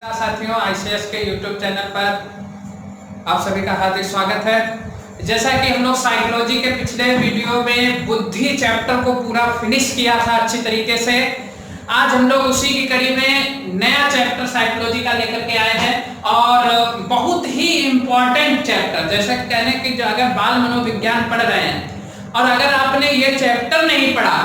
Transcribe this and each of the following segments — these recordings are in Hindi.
साथियों, आईसीएस के यूट्यूब चैनल पर आप सभी का हार्दिक स्वागत है। जैसा कि हम लोग साइकोलॉजी के पिछले वीडियो में बुद्धि चैप्टर को पूरा फिनिश किया था अच्छी तरीके से, आज हम लोग उसी की कड़ी में नया चैप्टर साइकोलॉजी का लेकर के आए हैं और बहुत ही इम्पोर्टेंट चैप्टर। जैसा कि कहने की जो अगर बाल मनोविज्ञान पढ़ रहे हैं और अगर आपने ये चैप्टर नहीं पढ़ा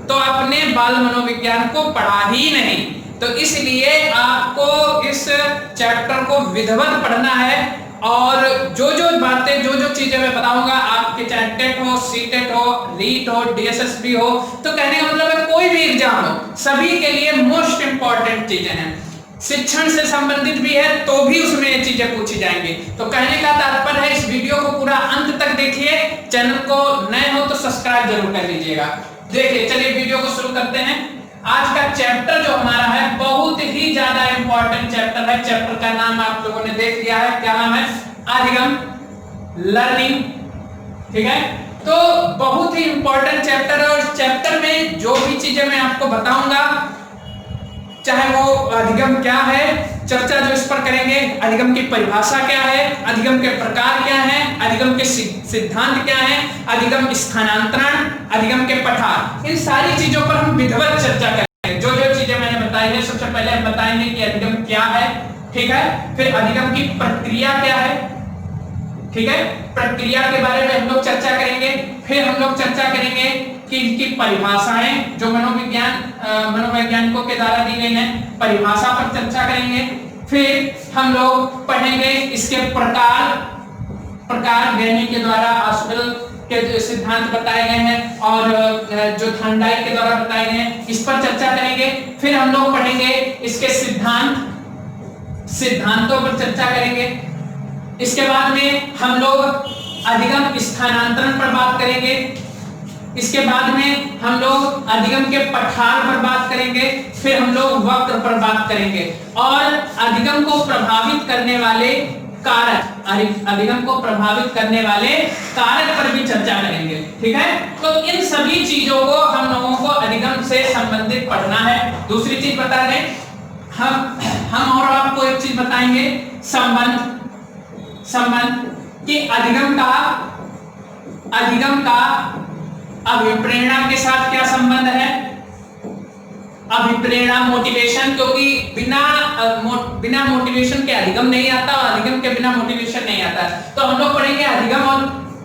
तो आपने बाल मनोविज्ञान को पढ़ा ही नहीं। तो इसलिए आपको इस चैप्टर को विधिवत पढ़ना है और जो बातें जो चीजें मैं बताऊंगा, आपके चाहे टेट हो, सीटेट हो, रीट हो, डीएसएसबी हो, तो कहने का मतलब है कोई भी एग्जाम हो, सभी के लिए मोस्ट इंपॉर्टेंट चीजें हैं। शिक्षण से संबंधित भी है तो भी उसमें ये चीजें पूछी जाएंगी। तो कहने का तात्पर्य है इस वीडियो को पूरा अंत तक देखिए। चैनल को नए हो तो सब्सक्राइब जरूर कर लीजिएगा। देखिए, चलिए वीडियो को शुरू करते हैं। आज का चैप्टर जो हमारा है बहुत ही ज्यादा इंपॉर्टेंट चैप्टर है। चैप्टर का नाम आप लोगों ने देख लिया है, क्या नाम है? अधिगम लर्निंग। ठीक है, तो बहुत ही इंपॉर्टेंट चैप्टर है और चैप्टर में जो भी चीजें मैं आपको बताऊंगा, चाहे वो अधिगम क्या है, चर्चा जो इस पर करेंगे, अधिगम की परिभाषा क्या है, अधिगम के प्रकार क्या है, अधिगम के सिद्धांत क्या है, अधिगम स्थानांतरण, अधिगम के पठार, इन सारी चीजों पर हम विधिवत चर्चा करेंगे। जो चीजें मैंने बताई है, सबसे पहले हम बताएंगे कि अधिगम क्या है, ठीक है, फिर अधिगम की प्रक्रिया क्या है, ठीक है, प्रक्रिया के बारे में हम लोग चर्चा करेंगे, फिर हम लोग चर्चा करेंगे कि इनकी परिभाषाएं जो मनोवैज्ञानिकों के द्वारा दी गई हैं, परिभाषा पर चर्चा करेंगे, फिर हम लोग पढ़ेंगे इसके प्रकार गैनी के द्वारा आशुबल के जो सिद्धांत बताए गए हैं और जो थॉर्नडाइक के द्वारा बताए गए हैं, इस पर चर्चा करेंगे। फिर हम लोग पढ़ेंगे इसके सिद्धांतों पर चर्चा करेंगे। इसके बाद में हम लोग अधिगम स्थानांतरण पर बात करेंगे। इसके बाद में हम लोग अधिगम के पठार पर बात करेंगे, फिर हम लोग वक्र पर बात करेंगे और अधिगम को प्रभावित करने वाले कारक, अधिगम को प्रभावित करने वाले कारक पर भी चर्चा करेंगे। ठीक है, तो इन सभी चीजों को हम लोगों को अधिगम से संबंधित पढ़ना है। दूसरी चीज बता दें, हम और आपको एक चीज बताएंगे, संबंध कि अधिगम का अभिप्रेरणा के साथ क्या संबंध है। अभिप्रेरणा मोटिवेशन, क्योंकि बिना मोटिवेशन के अधिगम नहीं आता और अधिगम के बिना मोटिवेशन नहीं आता। तो हम लोग पढ़ेंगे अधिगम और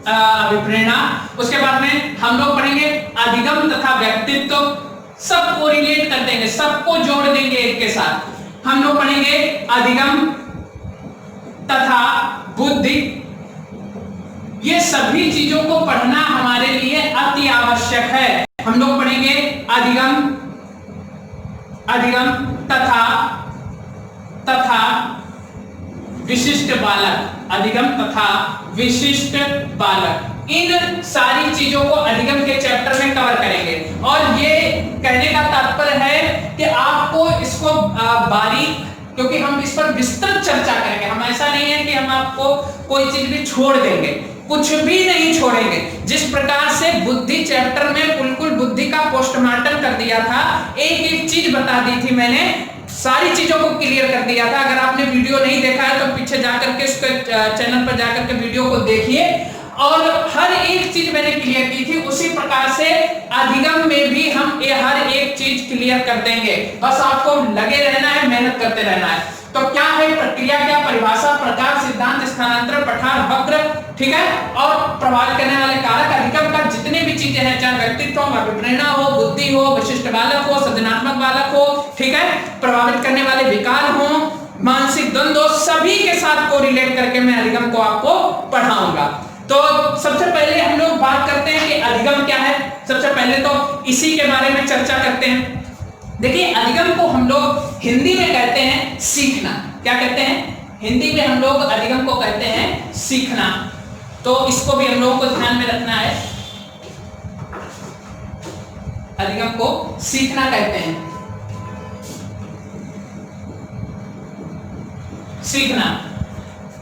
अभिप्रेरणा। उसके बाद में हम लोग पढ़ेंगे अधिगम तथा व्यक्तित्व, सबको रिलेट कर देंगे, सबको जोड़ देंगे एक के साथ। हम लोग पढ़ेंगे अधिगम तथा बुद्धि। ये सभी चीजों को पढ़ना हमारे लिए अति आवश्यक है। हम लोग पढ़ेंगे अधिगम तथा विशिष्ट बालक, अधिगम तथा विशिष्ट बालक, इन सारी चीजों को अधिगम के चैप्टर में कवर करेंगे। और ये कहने का तात्पर्य है कि आपको इसको बारीक, क्योंकि हम इस पर विस्तृत चर्चा करेंगे। हम ऐसा नहीं है कि हम आपको कोई चीज भी छोड़ देंगे, कुछ भी नहीं छोड़ेंगे। जिस प्रकार से बुद्धि चैप्टर में बिल्कुल बुद्धि का पोस्टमार्टम कर दिया था, एक चीज बता दी थी मैंने, सारी चीजों को क्लियर कर दिया था। अगर आपने वीडियो नहीं देखा है तो पीछे जाकर के इसके चैनल पर जाकर के वीडियो को देखिए और हर एक चीज मैंने क्लियर की थी। उसी प्रकार से अधिगम में भी हम ये हर एक चीज क्लियर कर देंगे। बस आपको लगे रहना है, मेहनत करते रहना है। तो क्या है प्रक्रिया, क्या परिभाषा, प्रकार, सिद्धांत, स्थानांतरण, पठार, वक्र, ठीक है, और प्रभावित करने वाले कारक। अधिगम का जितने भी चीजें हैं, चाहे व्यक्तित्व हो, अभिप्रेरणा हो, बुद्धि हो, विशिष्ट बालक हो, सृजनात्मक बालक हो, ठीक है, प्रभावित करने वाले विकार हो, मानसिक द्वंद्व, सभी के साथ को रिलेट करके मैं अधिगम को आपको पढ़ाऊंगा। तो सबसे पहले हम लोग बात करते हैं कि अधिगम क्या है। सबसे पहले तो इसी के बारे में चर्चा करते हैं। देखिए, अधिगम को हम लोग हिंदी में कहते हैं सीखना। क्या कहते हैं? हिंदी में हम लोग अधिगम को कहते हैं सीखना। तो इसको भी हम लोगों को ध्यान में रखना है। अधिगम को सीखना कहते हैं, सीखना।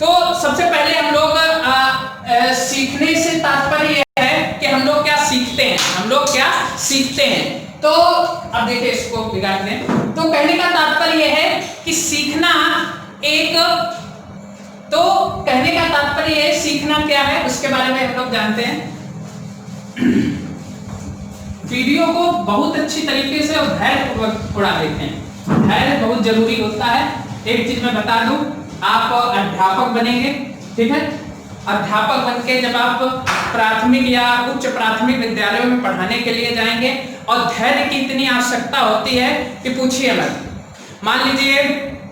तो सबसे पहले हम लोग सीखने से तात्पर्य है कि हम लोग क्या सीखते हैं, हम लोग क्या सीखते हैं। तो अब देखिए इसको बिगाड़ते हैं। तो कहने का तात्पर्य यह है कि सीखना एक, तो कहने का तात्पर्य है सीखना क्या है उसके बारे में हम लोग जानते हैं। वीडियो को बहुत अच्छी तरीके से और धैर्यपूर्वक थोड़ा देखें, धैर्य बहुत जरूरी होता है। एक चीज मैं बता दूं, आप अध्यापक बनेंगे, ठीक है, अध्यापक बनके जब आप प्राथमिक या उच्च प्राथमिक विद्यालयों में पढ़ाने के लिए जाएंगे और धैर्य की इतनी आवश्यकता होती है कि पूछिए मत। मान लीजिए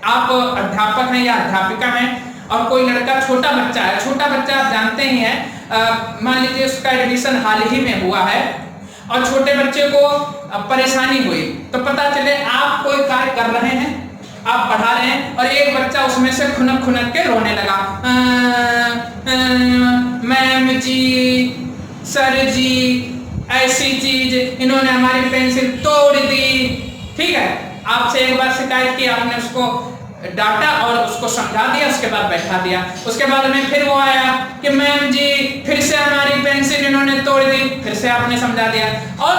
आप अध्यापक हैं या अध्यापिका हैं और कोई लड़का छोटा बच्चा है, छोटा बच्चा आप जानते ही हैं, मान लीजिए उसका एडमिशन हाल ही में हुआ है और छोटे बच्चे को परेशानी हुई, तो पता चले आप कोई कार्य कर रहे हैं, आप पढ़ा रहे हैं और एक बच्चा उसमें से खुनक खुनक के रोने लगा, मैम जी, सर जी, ऐसी चीज, इन्होंने हमारी पेंसिल तोड़ दी। ठीक है, आपसे एक बार शिकायत की, आपने उसको डांटा और उसको समझा दिया, उसके बाद बैठा दिया। उसके बाद में फिर वो आया कि मैम जी फिर से हमारी पेंसिल इन्होंने तोड़ दी, फिर से आपने समझा दिया। और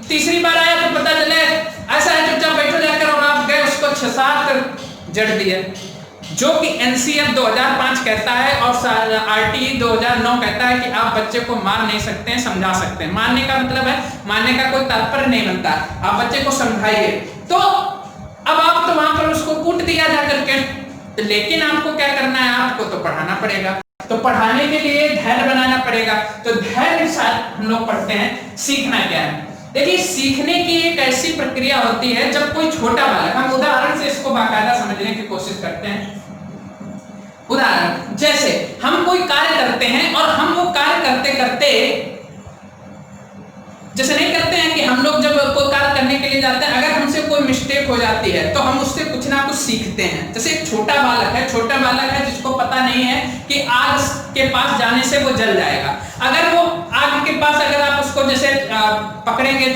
तीसरी बार आया तो पता चले ऐसा है चुपचाप बैठो जाकर, और आप गए उसको 6-7 जड़ दिए, जो कि एनसीएफ 2005 कहता है और आरटीई 2009 कहता है कि आप बच्चे को मार नहीं सकते हैं, समझा सकते हैं। मारने का मतलब है, मारने का कोई तात्पर्य नहीं बनता, आप बच्चे को समझाइए। तो अब आप तो वहां पर उसको कूट दिया जाकर के, लेकिन आपको क्या करना है, आपको तो पढ़ाना पड़ेगा, तो पढ़ाने के लिए धैर्य बनाना पड़ेगा। तो धैर्य के साथ हम लोग पढ़ते हैं सीखना क्या है। देखिए, सीखने की एक ऐसी प्रक्रिया होती है जब कोई छोटा बालक, हम उदाहरण से इसको बाकायदा समझने की कोशिश करते हैं। उदाहरण, जैसे हम कोई कार्य करते हैं और हम वो कार्य करते करते, जैसे नहीं करते हैं कि हम लोग जब कोई कार्य करने के लिए जाते हैं, अगर हमसे कोई मिस्टेक हो जाती है तो हम उससे कुछ ना कुछ सीखते हैं। जैसे एक छोटा बालक है, छोटा बालक है जिसको पता नहीं है कि आग के पास जाने से वो जल जाएगा। अगर वो आग के पास, अगर आप उसको जैसे पकड़ेंगे,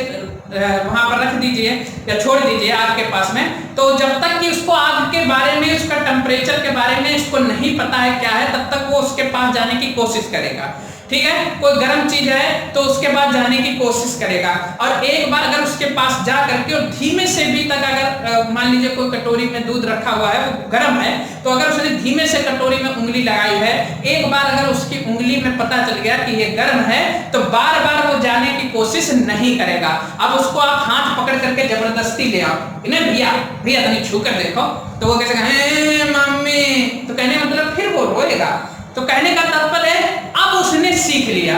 वहां पर रख दीजिए या छोड़ दीजिए आग के पास में, तो जब तक कि उसको आग के बारे में, उसका टेम्परेचर के बारे में उसको नहीं पता है क्या है, तब तक वो उसके पास जाने की कोशिश करेगा। ठीक है, कोई गर्म चीज है तो उसके पास जाने की कोशिश करेगा। और एक बार अगर उसके पास जा करके और धीमे से भी तक, अगर मान लीजिए कोई कटोरी में दूध रखा हुआ है, वो गर्म है, तो अगर उसने धीमे से कटोरी में उंगली लगाई है, एक बार अगर उसकी उंगली में पता चल गया कि ये गर्म है, तो बार बार वो जाने की कोशिश नहीं करेगा। अब उसको आप हाथ पकड़ करके जबरदस्ती ले आओ, इन्हें भैया भैया तनी छू कर देखो, तो वो कैसे कहे मम्मी, तो कहने मतलब फिर वो रोएगा। तो कहने का तात्पर्य है अब उसने सीख लिया।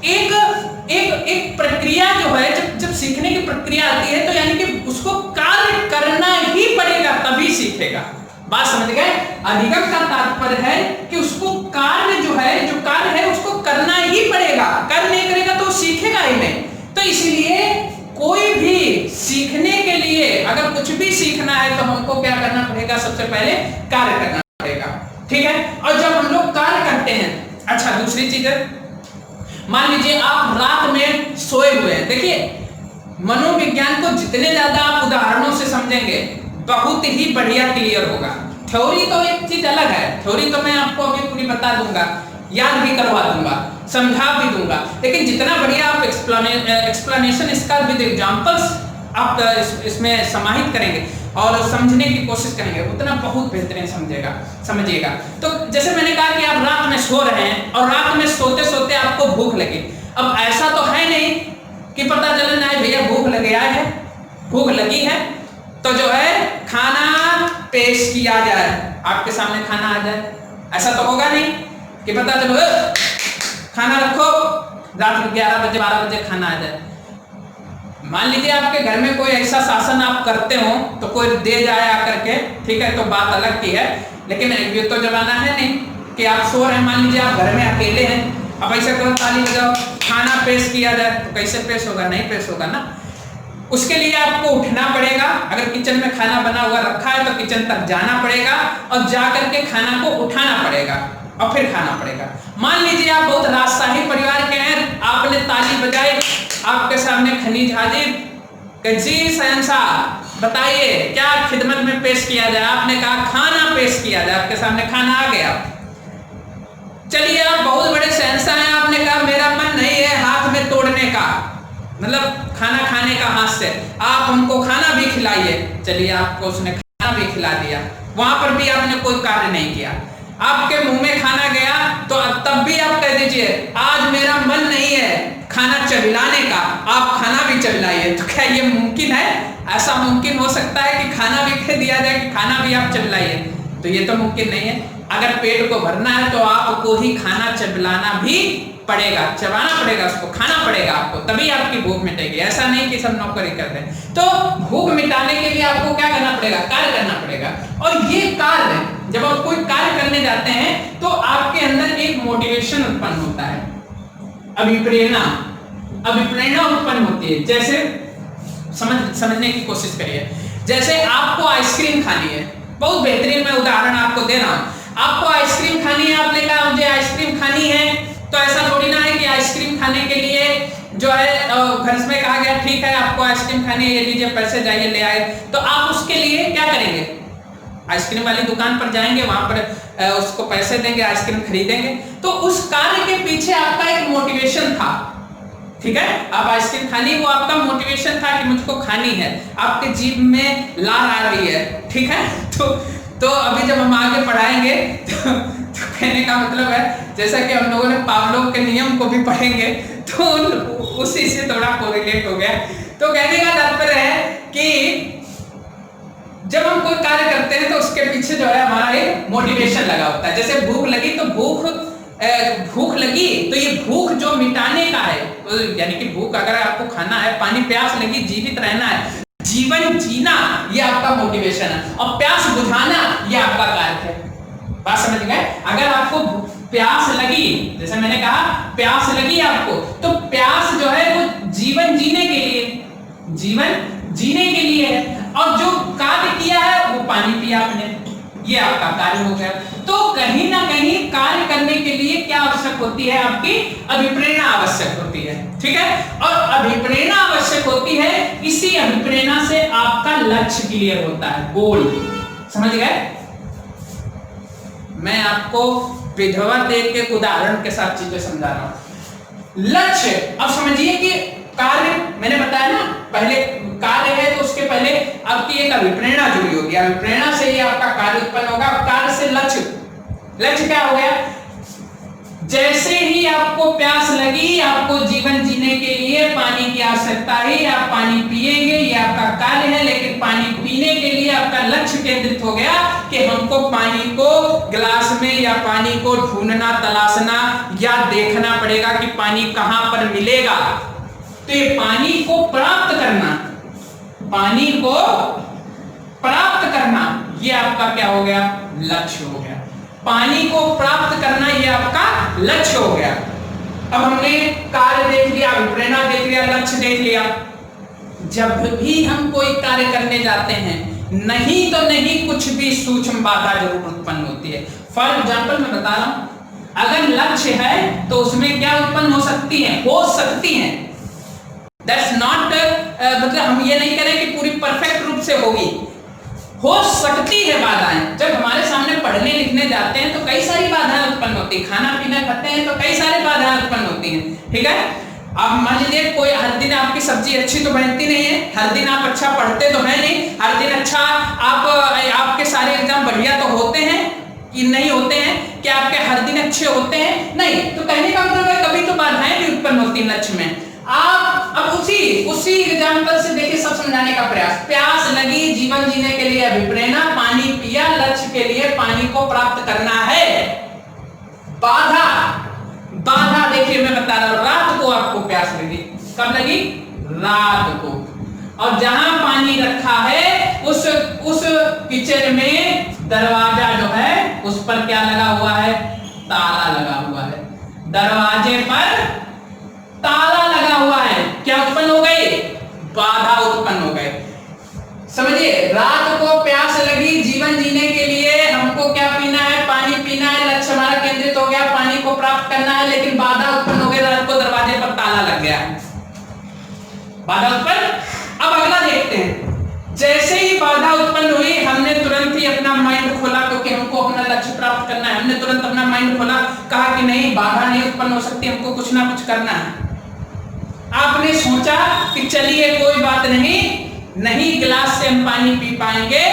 एक प्रक्रिया जो है, जब सीखने की प्रक्रिया आती है तो यानी कि उसको कार्य करना ही पड़ेगा, तभी सीखेगा। बात समझ गए? अधिगम का तात्पर्य है कि उसको कार्य जो है, जो कार्य है उसको करना ही पड़ेगा, कर नहीं करेगा तो सीखेगा ही नहीं। तो इसलिए कोई भी सीखने के लिए, अगर कुछ भी सीखना है तो हमको क्या करना पड़ेगा, सबसे पहले कार्य करना पड़ेगा। ठीक है, और जब हम लोग कार्य करते हैं, अच्छा दूसरी चीज है, मान लीजिए आप रात में सोए हुए हैं। देखिए, मनोविज्ञान को जितने ज्यादा आप उदाहरणों से समझेंगे, बहुत ही बढ़िया क्लियर होगा। थ्योरी तो एक चीज अलग है, थ्योरी तो मैं आपको अभी पूरी बता दूंगा, याद भी करवा दूंगा, समझा भी दूंगा, लेकिन जितना बढ़िया आप एक्सप्लेनेशन, इसका विद एग्जांपल्स आप इसमें समाहित करेंगे और समझने की कोशिश करेंगे, उतना बहुत बेहतरीन समझिएगा। तो जैसे मैंने कहा कि आप रात में सो रहे हैं और रात में सोते सोते आपको भूख लगी। अब ऐसा तो है नहीं कि पता चले ना भैया भूख लग गया है, भूख लगी है तो जो है खाना पेश किया जाए, आपके सामने खाना आ जाए, ऐसा तो होगा नहीं कि पता चलो खाना रखो, रात 11 बजे 12 बजे खाना आ जाए। मान लीजिए आपके घर में कोई ऐसा शासन आप करते हो तो कोई दे जाए आकर के, ठीक है, तो बात अलग की है, लेकिन ये तो जमाना है नहीं कि आप सो रहे हैं, मान लीजिए आप घर में अकेले हैं, अब ऐसा करो ताली बजाओ खाना पेश किया जाए, तो कैसे पेश होगा? नहीं पेश होगा ना। उसके लिए आपको उठना पड़ेगा, अगर किचन में खाना बना हुआ रखा है तो किचन तक जाना पड़ेगा और जा करके खाना को उठाना पड़ेगा और फिर खाना पड़ेगा। मान लीजिए आप बहुत राजशाही परिवार के हैं, आपने ताली बजाई, आपके सामने खनीज हाजिर, जी शहंशाह बताइए क्या खिदमत में पेश किया जाए? आपने कहा खाना पेश किया जाए, आपके सामने खाना आ गया। चलिए आप बहुत बड़े शहंशाह हैं, आपने कहा मेरा मन नहीं है हाथ में तोड़ने का, मतलब खाना खाने का हाथ से, आप हमको खाना भी खिलाइए, चलिए आपको उसने खाना भी खिला दिया, वहां पर भी आपने कोई कार्य नहीं किया। आपके मुंह में खाना गया तो तब भी आप कह दीजिए आज मेरा मन नहीं है खाना चबिलाने का, आप खाना भी चबिलाइए। तो क्या ये मुमकिन है? ऐसा मुमकिन हो सकता है कि खाना भी कह दिया जाए कि खाना भी आप चबिलाइए? तो ये तो मुमकिन नहीं है। अगर पेट को भरना है तो आपको ही खाना चबलाना भी पड़ेगा, चबाना पड़ेगा, उसको खाना पड़ेगा आपको, तभी आपकी भूख मिटेगी। ऐसा नहीं कि सब नौकरी कर दें। तो भूख मिटाने के लिए आपको क्या करना पड़ेगा? कार्य करना पड़ेगा। और ये कार्य, जब आप कोई कार्य करने जाते हैं तो आपके अंदर एक मोटिवेशन उत्पन्न होता है, अभिप्रेरणा उत्पन्न होती है। जैसे समझने की कोशिश करिए, जैसे आपको आइसक्रीम खानी है, बहुत बेहतरीन मैं उदाहरण आपको दे रहा हूं। आपको आइसक्रीम खानी है, आपने कहा मुझे आइसक्रीम खानी है, तो ऐसा थोड़ी ना है कि आइसक्रीम खाने के लिए जो है घर में कहा गया ठीक है आपको आइसक्रीम खानी है, ये लीजिए पैसे, जाइए ले आए। तो आप उसके लिए क्या करेंगे? आइसक्रीम वाली दुकान पर जाएंगे, वहां पर उसको पैसे देंगे, आइसक्रीम खरीदेंगे। तो उस कार्य के पीछे आपका एक मोटिवेशन था, ठीक है? आप आइसक्रीम खानी, वो आपका मोटिवेशन था कि मुझको खानी है, आपके जीभ में लार आ रही है, ठीक है? तो अभी जब हम आगे पढ़ाएंगे तो कहने का मतलब है, जैसा कि हम लोगों ने पावलोव के नियम को भी पढ़ेंगे तो उसी से थोड़ा कोरिलेट हो गया। तो कहने का तात्पर्य है कि जब हम कोई कार्य करते हैं तो उसके पीछे जो है हमारा एक मोटिवेशन लगा होता है। जैसे भूख लगी तो भूख लगी तो ये भूख जो मिटाने का है, यानी कि भूख अगर आपको खाना है, पानी प्यास लगी, जीवित रहना है, जीवन जीना, ये आपका मोटिवेशन है। और प्यास बुझाना ये आपका कार्य है। बात समझ गए? अगर आपको प्यास लगी, जैसे मैंने कहा प्यास लगी आपको, तो प्यास जो है वो जीवन जीने के लिए है, और जो कार्य किया है वो पानी पिया आपने, ये आपका कार्य हो गया। तो कहीं ना कहीं कार्य करने के लिए क्या आवश्यक होती है? आपकी अभिप्रेरणा आवश्यक होती है, ठीक है? और अभिप्रेरणा आवश्यक होती है, इसी अभिप्रेरणा से आपका लक्ष्य क्लियर होता है, गोल। समझ गए? मैं आपको विधवा देख के उदाहरण के साथ चीजें समझा रहा हूं। लक्ष्य, अब समझिए कि कार्य, मैंने बताया ना पहले कार्य है तो उसके पहले आपकी एक अभिप्रेरणा जुड़ी होगी, अभिप्रेरणा से ही आपका कार्य उत्पन्न होगा। कार्य से लक्ष्य क्या हो गया? जैसे ही आपको प्यास लगी, आपको जीवन जीने के लिए पानी की आवश्यकता है, आप पानी पिएंगे, ये आपका कार्य है। लेकिन पानी पीने के लिए आपका लक्ष्य केंद्रित हो गया कि हमको पानी को गिलास में या पानी को ढूंढना, तलाशना या देखना पड़ेगा कि पानी कहां पर मिलेगा। तो ये पानी को प्राप्त करना, ये आपका क्या हो गया? लक्ष्य हो गया। पानी को प्राप्त करना ये आपका लक्ष्य हो गया। अब हमने कार्य देख लिया, अभिप्रेरणा देख लिया, लक्ष्य देख लिया। जब भी हम कोई कार्य करने जाते हैं, नहीं तो नहीं कुछ भी सूक्ष्म बाधा जरूर उत्पन्न होती है। फॉर एग्जाम्पल मैं बता रहा हूं, अगर लक्ष्य है तो उसमें क्या उत्पन्न हो सकती है, दैट्स नॉट मतलब हम ये नहीं करें कि पूरी परफेक्ट रूप से होगी, हो सकती है बाधाएं। जब हमारे सामने पढ़ने लिखने जाते हैं तो कई सारी बाधाएं उत्पन्न होती है, खाना पीना खाते हैं तो कई सारी बाधाएं उत्पन्न होती हैं, ठीक है? अब मान लीजिए कोई हर दिन आपकी सब्जी अच्छी तो बनती नहीं है, हर दिन आप अच्छा पढ़ते तो है नहीं, हर दिन अच्छा आपके सारे एग्जाम बढ़िया तो होते हैं कि नहीं होते हैं, कि आपके हर दिन अच्छे होते हैं? नहीं। तो कहने का मतलब है कभी तो बाधाएं भी उत्पन्न होती है लक्ष्य में। आप अब उसी एग्जाम्पल से देखिए, सब समझाने का प्रयास। प्यास लगी, जीवन जीने के लिए अभिप्रेरणा, पानी पिया, लक्ष्य के लिए पानी को प्राप्त करना है। बाधा देखिए मैं बता रहा हूं, रात को आपको प्यास लगी, कब लगी? रात को। और जहां पानी रखा है उस किचन में दरवाजा जो है उस पर क्या लगा हुआ है? ताला लगा हुआ है। दरवाजे पर ताला लगा हुआ है, क्या उत्पन्न हो गई? बाधा उत्पन्न हो गई। समझिए, रात को प्यास लगी, जीवन जीने के लिए हमको क्या पीना है? पानी पीना है, लक्ष्य हमारा केंद्रित हो गया, पानी को प्राप्त करना है, लेकिन बाधा उत्पन्न हो गई, रात को दरवाजे पर ताला लग गया, बाधा उत्पन्न। अब अगला देखते हैं, जैसे ही बाधा उत्पन्न हुई हमने तुरंत ही अपना माइंड खोला, क्योंकि हमको अपना लक्ष्य प्राप्त करना है, हमने तुरंत अपना माइंड खोला, कहा कि नहीं, बाधा नहीं उत्पन्न हो सकती, हमको कुछ ना कुछ करना है। आपने सोचा कि चलिए कोई बात नहीं गिलास से हम पानी पी पाएंगे,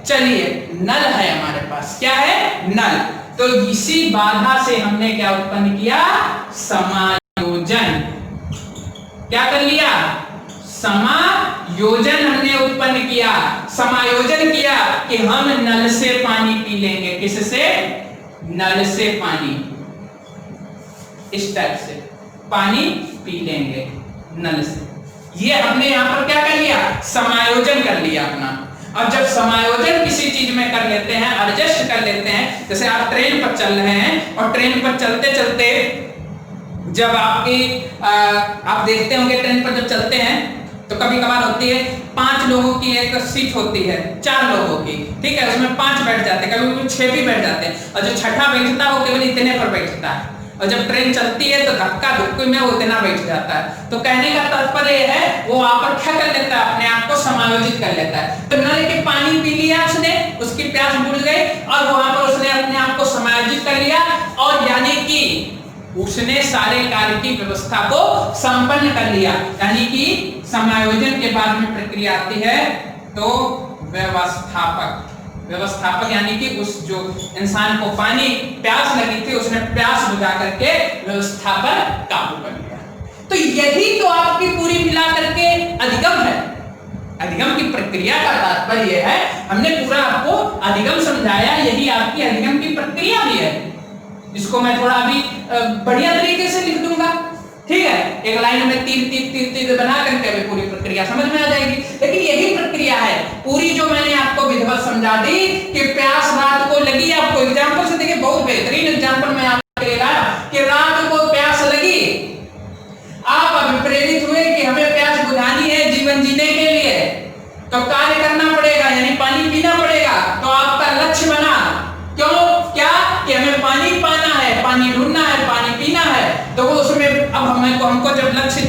चलिए नल है हमारे पास, क्या है, नल। तो इसी बाधा से हमने क्या उत्पन्न किया, समायोजन। क्या कर लिया, समायोजन हमने उत्पन्न किया, समायोजन किया कि हम नल से पानी पी लेंगे। किससे, नल से पानी, इस टाइप से पानी पी लेंगे नल से। ये हमने यहां पर क्या कर लिया, समायोजन कर लिया अपना। और जब समायोजन किसी चीज में कर लेते हैं, एडजस्ट कर लेते हैं, जैसे आप ट्रेन पर चल रहे हैं और ट्रेन पर चलते चलते जब आप देखते होंगे ट्रेन पर जब चलते हैं तो कभी कभार होती है 5 लोगों की एक सीट होती है, 4 लोगों की, ठीक है, उसमें 5 बैठ जाते हैं, कभी 6 भी बैठ जाते हैं, और जो छठा बैठता है वो केवल इतने पर बैठता है, और जब ट्रेन चलती है तो धक्का धुक्की में वो इतना बैठ जाता है। तो कहने का तात्पर्य है वो वहां पर क्या कर लेता है, अपने आप को समायोजित कर लेता है। तो नल के पानी पी लिया उसने, उसकी प्यास बुझ गई और वहां पर उसने अपने आप को समायोजित कर लिया, और यानी कि उसने सारे कार्य की व्यवस्था को संपन्न कर लिया। यानी कि समायोजन के बाद में प्रक्रिया आती है तो व्यवस्थापक। व्यवस्थापक यानी कि उस जो इंसान को पानी प्यास लगी थी उसने प्यास बुझा करके व्यवस्था पर काबू कर लिया। तो यही तो आपकी पूरी मिला करके अधिगम है। अधिगम की प्रक्रिया का तात्पर्य है, हमने पूरा आपको अधिगम समझाया, यही आपकी अधिगम की प्रक्रिया भी है। इसको मैं थोड़ा अभी बढ़िया तरीके से लिख दूंगा, ठीक है, एक लाइन में तीर बना करके अभी पूरी प्रक्रिया समझ में आ जाएगी। लेकिन यही प्रक्रिया है पूरी जो मैंने आपको विधिवत समझा दी कि प्यास रात को लगी। आपको एग्जांपल से देखिए, बहुत बेहतरीन एग्जांपल मैं आपको दे रहा कि रात को प्यास लगी, आप अभी प्रेरित हुए कि हमें प्यास बुझानी है जीवन जीने के लिए, तो कार्य करना पड़ेगा, यानी पानी पीना पड़ेगा। तो आपका लक्ष्य बना, क्यों, क्या कि हमें पानी पाना है, पानी ढूंढना है, पानी पीना है। तो वो उसमें अब हमको जब लक्ष्य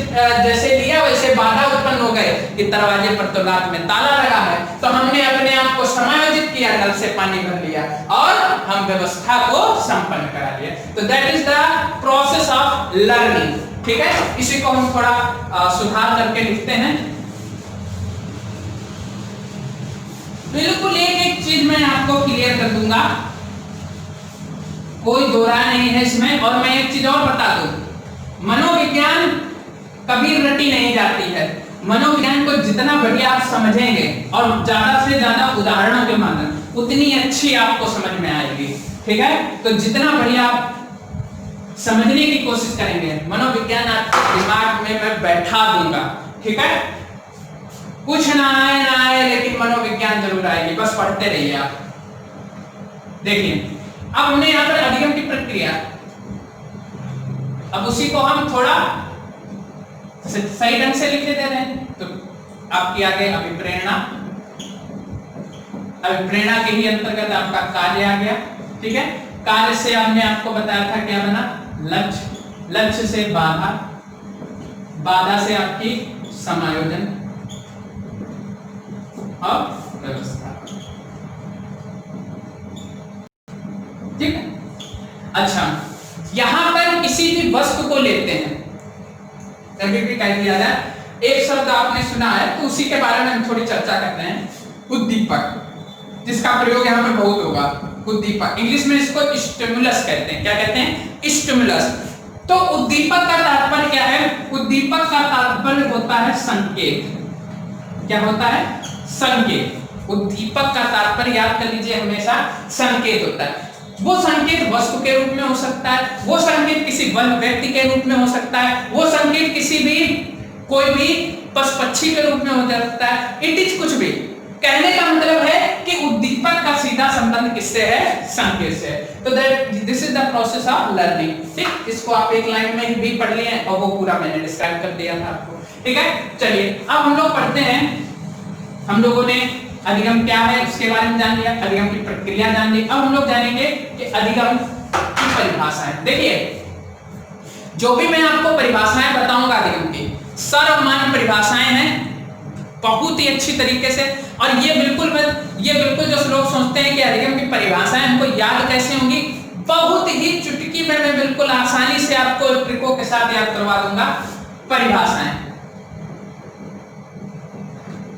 जैसे लिया वैसे बाधा उत्पन्न हो गए कि दरवाजे पर तो रात में ताला लगा है, तो हमने अपने आप को समायोजित किया, नल से पानी भर लिया और हम व्यवस्था को संपन्न करा लिया। तो that is the process of learning, ठीक है। इसी को हम थोड़ा सुधार करके लिखते हैं। बिल्कुल एक चीज मैं आपको क्लियर कर दूंगा, कोई दो राय नहीं है इसमें। और मैं एक चीज और बता दूं, मनोविज्ञान कभी रटी नहीं जाती है। मनोविज्ञान को जितना बढ़िया आप समझेंगे और ज्यादा से ज्यादा उदाहरणों के माध्यम, उतनी अच्छी आपको समझ में आएगी, ठीक है। तो जितना बढ़िया आप समझने की कोशिश करेंगे, मनोविज्ञान आपके दिमाग में मैं बैठा दूंगा, ठीक है। कुछ ना आए लेकिन मनोविज्ञान जरूर आएगी, बस पढ़ते रहिए आप। देखिए अब हमने यहाँ पर अधिगम की प्रक्रिया, अब उसी को हम थोड़ा सही ढंग से लिख दे रहे हैं। तो आपकी आगे अभिप्रेरणा, अभिप्रेरणा के ही अंतर्गत आपका कार्य आ गया, ठीक है। कार्य से हमने आपको बताया था क्या बना, लक्ष्य, लक्ष्य से बाधा, बाधा से आपकी समायोजन और व्यवस्था, ठीक है। अच्छा, यहां पर किसी भी वस्तु को लेते हैं, कभी भी कह दिया जाए, एक शब्द आपने सुना है तो उसी के बारे में हम थोड़ी चर्चा करते हैं, उद्दीपक, जिसका प्रयोग यहां पर बहुत होगा। उद्दीपक, इंग्लिश में इसको स्टिमुलस कहते हैं। क्या कहते हैं, स्टिमुलस। तो उद्दीपक का तात्पर्य क्या है, उद्दीपक का तात्पर्य होता है संकेत। क्या होता है, संकेत। उद्दीपक का तात्पर्य याद कर लीजिए हमेशा संकेत होता है। वो संकेत वस्तु के रूप में हो सकता है, वो संकेत किसी व्यक्ति के रूप में हो सकता है, वो संकेत किसी भी कोई भी पशु पक्षी के रूप में हो सकता है, इट इज कुछ भी। कहने का मतलब है कि उद्दीपक का सीधा संबंध किससे है, संकेत से। तो this is the process of learning, ठीक। इसको आप एक लाइन में भी पढ़ लिए और वो पूरा मैंने डिस्क्राइब कर दिया था आपको, ठीक है। चलिए अब हम लोग पढ़ते हैं, हम लोगों ने अधिगम क्या है उसके बारे में जान लिया, अधिगम की प्रक्रिया जान ली। अब हम लोग जानेंगे कि अधिगम की परिभाषाएं। देखिए जो भी मैं आपको परिभाषाएं बताऊंगा अधिगम की, सर्वमान्य परिभाषाएं हैं बहुत ही अच्छी तरीके से। और ये बिल्कुल जो लोग सोचते हैं कि अधिगम की परिभाषाएं हमको याद कैसे होंगी, बहुत ही चुटकी में मैं बिल्कुल आसानी से आपको ट्रिकों के साथ याद करवा दूंगा। परिभाषाएं,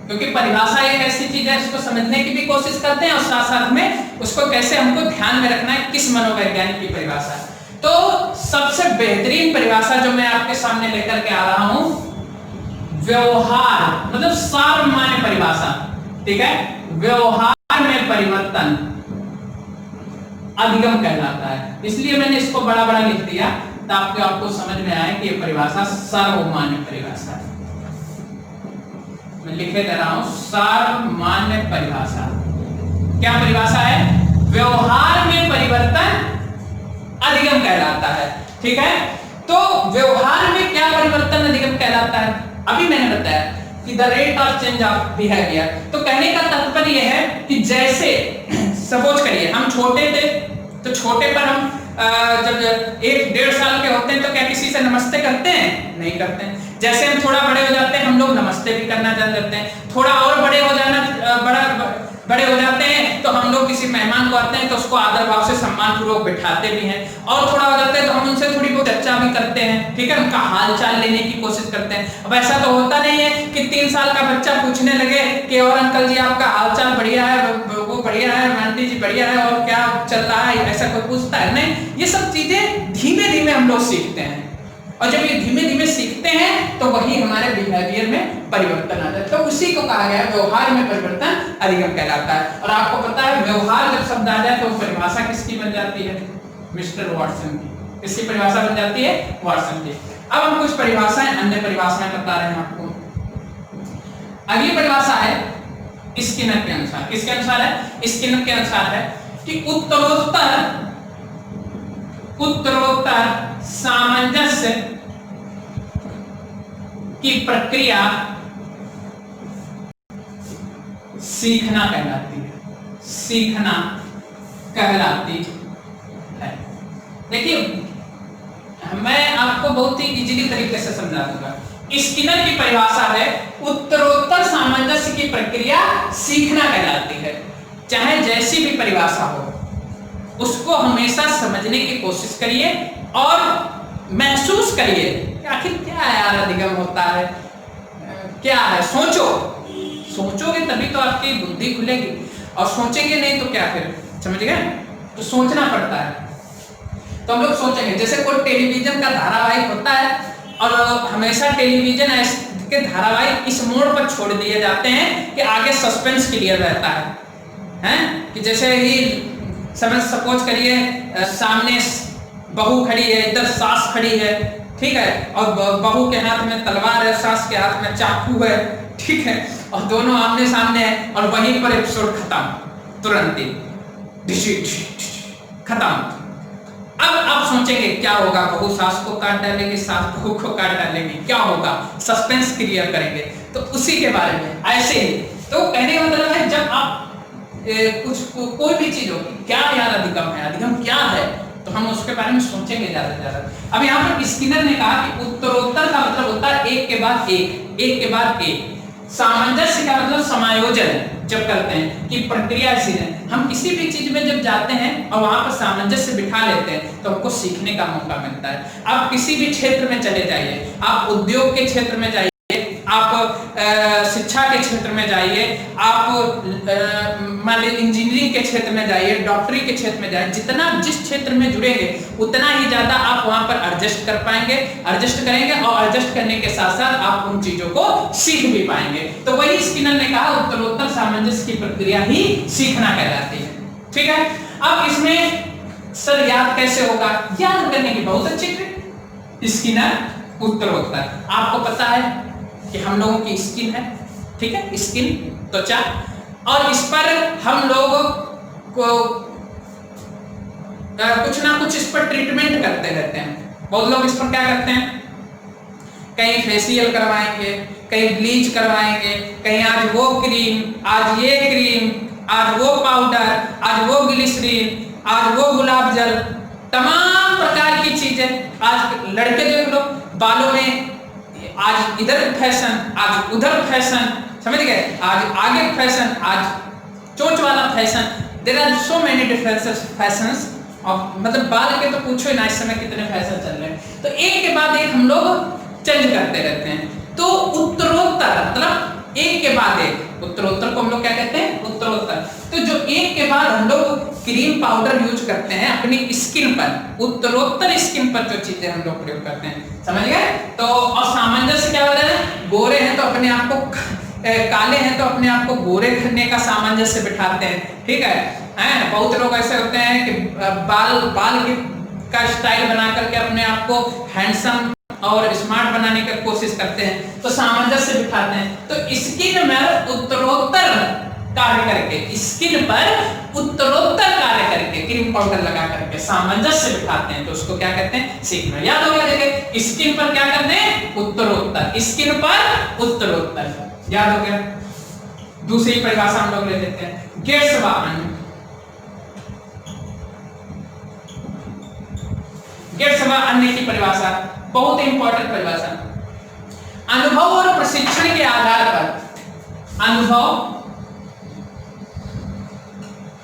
क्योंकि परिभाषा एक ऐसी चीज है उसको समझने की भी कोशिश करते हैं और साथ साथ में उसको कैसे हमको ध्यान में रखना है, किस मनोवैज्ञानिक की परिभाषा है। तो सबसे बेहतरीन परिभाषा जो मैं आपके सामने लेकर के आ रहा हूं, व्यवहार मतलब सामान्य परिभाषा, ठीक है, व्यवहार में परिवर्तन अधिगम कहलाता है। इसलिए मैंने इसको बड़ा बड़ा लिख दिया ताकि आपको समझ में आए कि यह परिभाषा सर्वमान्य परिभाषा है। मैं लिखे दे रहा हूं, सामान्य परिभाषा। क्या परिभाषा है? व्यवहार में परिवर्तन अधिगम कहलाता है, ठीक है। तो व्यवहार में क्या परिवर्तन अधिगम कहलाता है? अभी मैंने बताया कि the rate of change of behaviour. तो कहने का तात्पर्य यह है कि जैसे सपोज करिए हम छोटे थे, तो छोटे पर हम जब 1-1.5 साल के होते हैं तो क्या किसी से नमस्ते करते हैं? नहीं करते हैं। जैसे हम थोड़ा बड़े हो जाते हैं हम लोग नमस्ते भी करना जान जाते हैं। थोड़ा और बड़े हो जाना बड़े हो जाते हैं तो हम लोग किसी मेहमान को आते हैं तो उसको आदर भाव से सम्मान पूर्वक बिठाते भी हैं, और थोड़ा हो जाता है तो हम उनसे थोड़ी बहुत चर्चा भी करते हैं, ठीक है, उनका हाल चाल लेने की कोशिश करते हैं। अब ऐसा तो होता नहीं है कि 3 साल का बच्चा पूछने लगे कि और अंकल जी आपका हाल चाल बढ़िया है, वो बढ़िया है, आंटी जी बढ़िया है, और क्या चल रहा है, ऐसा कोई पूछता है? नहीं। ये सब चीजें धीमे धीमे हम लोग सीखते हैं, और जब ये धीमे धीमे सीखते हैं तो वही हमारे बिहेवियर में परिवर्तन आ जाता है। तो उसी को कहा गया व्यवहार में परिवर्तन अधिगम कहलाता है। और आपको पता है व्यवहार जब शब्द आ जाए तो परिभाषा किसकी बन जाती है? मिस्टर वॉटसन की। किसकी परिभाषा बन जाती है? वॉटसन की। अब हम कुछ परिभाषाएं, अन्य परिभाषाएं बता रहे हैं आपको। अगली परिभाषा है स्किनर के अनुसार। किसके अनुसार है? स्किनर के अनुसार है कि उत्तरोत्तर सामंजस्य की प्रक्रिया सीखना कहलाती है। सीखना कहलाती है। देखिए मैं आपको बहुत ही इजीली तरीके से समझा दूंगा। स्किनर की परिभाषा है उत्तरोत्तर सामंजस्य की प्रक्रिया सीखना कहलाती है। चाहे जैसी भी परिभाषा हो उसको हमेशा समझने की कोशिश करिए और महसूस करिए आखिर क्या यार अधिगम होता है, क्या है। सोचोगे तभी तो आपकी बुद्धि खुलेगी, और सोचेंगे नहीं तो क्या फिर, समझ गए? तो सोचना पड़ता है। तो हम लोग सोचेंगे, जैसे कोई टेलीविजन का धारावाहिक होता है और हमेशा टेलीविजन के धारावाहिक इस मोड़ पर छोड़ दिए जाते हैं कि आगे सस्पेंस क्लियर रहता है कि जैसे ही समझ सपोज करिए सामने बहू खड़ी है, इधर सास खड़ी है, ठीक है, और बहू के हाथ में तलवार है, सास के हाथ में चाकू है, ठीक है, और दोनों आमने सामने हैं, और वहीं पर एपिसोड खत्म, तुरंत ही खत्म। अब आप सोचेंगे क्या होगा? बहू सास को काट डालेगी, सास बहू को काट डालेगी, क्या होगा? सस्पेंस क्लियर करेंगे। तो उसी के बारे में ऐसे ही। तो कहने का मतलब है जब आप कोई भी चीज हो, क्या यार अधिगम है, अधिगम क्या है, तो हम उसके बारे में सोचेंगे ज्यादा से ज्यादा। अब यहाँ पर स्किनर ने कहा कि उत्तरोत्तर का मतलब होता है एक के बाद एक, एक के बाद एक। सामंजस्य का मतलब समायोजन जब करते हैं कि प्रक्रिया ऐसी है। हम किसी भी चीज में जब जाते हैं और वहां पर सामंजस्य बिठा लेते हैं तो हमको सीखने का मौका मिलता है। आप किसी भी क्षेत्र में चले जाइए, आप उद्योग के क्षेत्र में जाइए, आप शिक्षा के क्षेत्र में जाइए, आप मान लीजिए इंजीनियरिंग के क्षेत्र में जाइए, डॉक्टरी के क्षेत्र में जाइए, जितना जिस क्षेत्र में जुड़ेंगे उतना ही ज्यादा आप वहां पर एडजस्ट कर पाएंगे, एडजस्ट करेंगे, और एडजस्ट करने के साथ साथ आप उन चीजों को सीख भी पाएंगे। तो वही स्किनर ने कहा उत्तरोत्तर सामंजस्य की प्रक्रिया ही सीखना कहलाती है, ठीक है। अब इसमें सर याद कैसे होगा? याद करने की बहुत अच्छी ट्रिक। स्किनर उत्तरोत्तर, आपको पता है कि हम लोगों की स्किन है, ठीक है, स्किन त्वचा, और इस पर हम लोग को कुछ ना कुछ इस पर ट्रीटमेंट करते रहते हैं। बहुत लोग इस पर क्या करते हैं? कहीं फेशियल करवाएंगे, कहीं ब्लीच करवाएंगे, कहीं आज वो क्रीम, आज ये क्रीम, आज वो पाउडर, आज वो ग्लिसरीन, आज वो गुलाब जल, तमाम प्रकार की चीजें। आज लड़के देख लो, बालों में आज इधर फैशन, आज उधर फैशन, समझ गए? आज आगे फैशन, आज चोंच वाला fashion. There are so many differences fashions, और मतलब बाल के तो पूछो ही ना, इस समय कितने फैशन चल रहे हैं। तो एक के बाद एक हम लोग चेंज करते रहते हैं। तो उत्तरोत्तर मतलब एक के बाद एक, उत्तरोत्तर को हम लोग क्या कहते हैं, उत्तरोत्तर। तो जो एक के बाद हम लोग क्रीम पाउडर यूज करते हैं अपनी स्किन पर, उत्तरोत्तर स्किन पर जो चीजें हम लोग प्रयोग करते हैं, समझ गए। तो और सामंजस्य क्या होता है, गोरे हैं तो अपने आप को काले हैं तो अपने आप को गोरे करने का सामंजस्य बिठाते हैं, ठीक है। बहुत लोग ऐसे होते हैं कि बाल का स्टाइल बना करके अपने आप को हैंडसम और स्मार्ट बनाने की कोशिश करते हैं, तो सामंजस्य बिठाते हैं। तो स्किन में उत्तरोत्तर कार्य करके, स्किन पर उत्तरोत्तर कार्य करके क्रीम पाउडर लगा करके सामंजस्य बिठाते हैं, तो उसको क्या कहते हैं, सीखना। याद हो गया, देखिए स्किन पर क्या करते हैं, उत्तरोत्तर, स्किन पर उत्तरोत्तर, याद हो गया। दूसरी परिभाषा हम लोग ले लेते हैं, गेट्स व अन्य। गेट्स व अन्य की परिभाषा बहुत इंपॉर्टेंट परिभाषा। अनुभव और प्रशिक्षण के आधार पर, अनुभव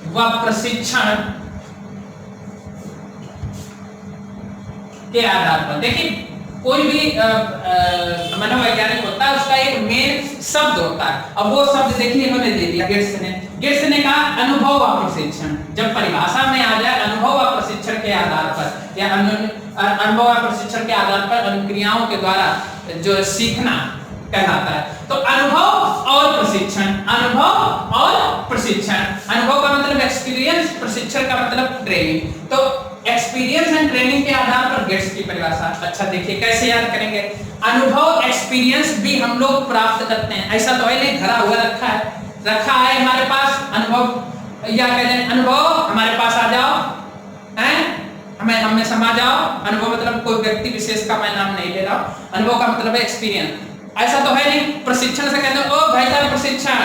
व प्रशिक्षण के आधार पर, देखिए कोई भी मनोवैज्ञानिक होता है, उसका एक मेन शब्द होता है। अब वो शब्द देखिए इन्होंने दे दिया, गेट्स ने कहा अनुभव व प्रशिक्षण। जब परिभाषा में आ जाए अनुभव व प्रशिक्षण के आधार पर या अनुभव व प्रशिक्षण के आधार पर अनुक्रियाओं के द्वारा जो सीखना कहलाता है। तो अनुभव और प्रशिक्षण, अनुभव और प्रशिक्षण, अनुभव का मतलब एक्सपीरियंस, प्रशिक्षण का मतलब ट्रेनिंग। तो एक्सपीरियंस एंड ट्रेनिंग के आधार पर गेट्स की परिभाषा। अच्छा देखिए कैसे याद करेंगे, अनुभव एक्सपीरियंस भी हम लोग प्राप्त करते हैं, ऐसा तो है नहीं धरा हुआ रखा है हमारे पास अनुभव, या कहते हैं अनुभव हमारे पास आ जाओ, हैं हमें समा जाओ। अनुभव मतलब कोई व्यक्ति विशेष का मैं नाम नहीं ले रहा हूं, अनुभव का मतलब है एक्सपीरियंस, ऐसा तो है नहीं। प्रशिक्षण से कहते हैं ओ भाई साहब प्रशिक्षण